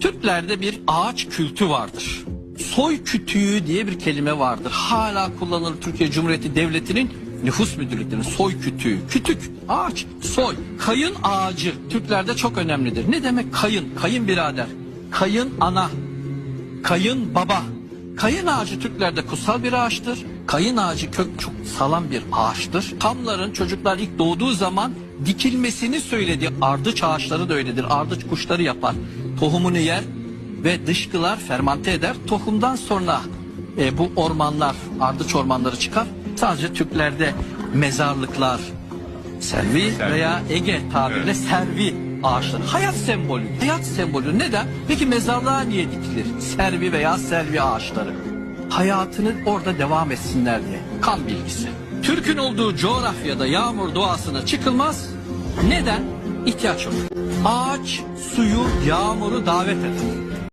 Türklerde bir ağaç kültü vardır. Soy kütüğü diye bir kelime vardır. Hala kullanılır Türkiye Cumhuriyeti Devleti'nin nüfus müdürlüklerinin soy kütüğü. Kütük, ağaç, soy. Kayın ağacı Türklerde çok önemlidir. Ne demek kayın? Kayınbirader, kayın ana, kayın baba. Kayın ağacı Türklerde kutsal bir ağaçtır. Kayın ağacı kök çok sağlam bir ağaçtır. Kamların çocuklar ilk doğduğu zaman dikilmesini söylediği ardıç ağaçları da öyledir. Ardıç kuşları yapar. Tohumunu yer ve dışkılar fermante eder. Tohumdan sonra bu ormanlar, ardıç ormanları çıkar. Sadece Türklerde mezarlıklar, servi veya Ege tabiriyle servi ağaçları. Hayat sembolü. Hayat sembolü. Neden? Peki mezarlığa niye dikilir? Servi veya selvi ağaçları. Hayatını orada devam etsinler diye. Kan bilgisi. Türk'ün olduğu coğrafyada yağmur doğasına çıkılmaz. Neden? İhtiyaç olur. Ağaç suyu, yağmuru davet eder.